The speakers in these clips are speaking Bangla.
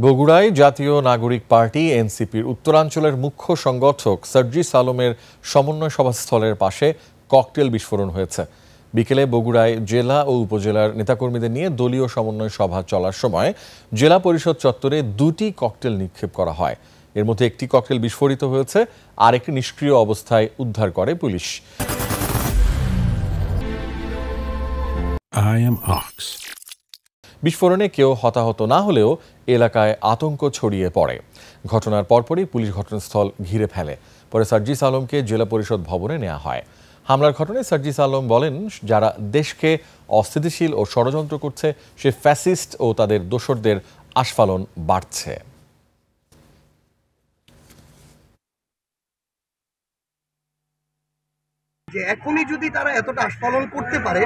বগুড়ায় জাতীয় নাগরিক পার্টি এনসিপির উত্তরাঞ্চলের মুখ্য সংগঠক সার্জিস আলমের সমন্বয় সভাস্থলের পাশে ককটেল বিস্ফোরণ হয়েছে। বিকেলে বগুড়ায় জেলা ও উপজেলার নেতাকর্মীদের নিয়ে দলীয় সমন্বয় সভা চলার সময় জেলা পরিষদ চত্বরে দুটি ককটেল নিক্ষেপ করা হয়। এর মধ্যে একটি ককটেল বিস্ফোরিত হয়েছে, আর একটি নিষ্ক্রিয় অবস্থায় উদ্ধার করে পুলিশ। বিস্ফোরণে কেউ হতাহত না হলেও এলাকায় আতঙ্ক ছড়িয়ে পড়ে। ঘটনার পরপরই পুলিশ ঘটনাস্থল ঘিরে ফেলে। পরে সার্জিস আলমকে জেলা পরিষদ ভবনে নেওয়া হয়। হামলার ঘটনায় সার্জিস আলম বলেন, যারা দেশকে অস্থিতিশীল ও ষড়যন্ত্র করছে সে ফ্যাসিস্ট ও তাদের দোসরদের আস্ফালন বাড়ছে। যে এখনই যদি তারা এতটা আস্ফালন করতে পারে,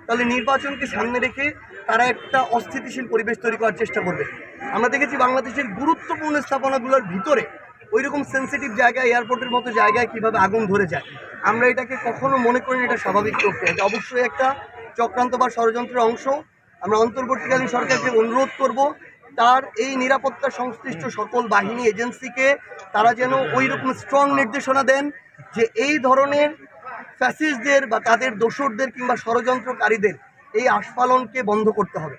তাহলে নির্বাচনকে সামনে রেখে তারা একটা অস্থিতিশীল পরিবেশ তৈরি করার চেষ্টা করবে। আমরা দেখেছি বাংলাদেশের গুরুত্বপূর্ণ স্থাপনাগুলোর ভিতরে ওইরকম সেন্সিটিভ জায়গায়, এয়ারপোর্টের মতো জায়গায় কিভাবে আগুন ধরে যায়। আমরা এটাকে কখনো মনে করি না এটা স্বাভাবিক প্রক্রিয়া, এটা অবশ্যই একটা চক্রান্ত বা ষড়যন্ত্রের অংশ। আমরা অন্তর্বর্তীকালীন সরকারকে অনুরোধ করব, তার এই নিরাপত্তা সংশ্লিষ্ট সকল বাহিনী এজেন্সিকে তারা যেন ওই রকম স্ট্রং নির্দেশনা দেন যে এই ধরনের ফ্যাসিস্টদের বা তাদের দোসরদের কিংবা ষড়যন্ত্রকারীদের এই আস্ফালনকে বন্ধ করতে হবে।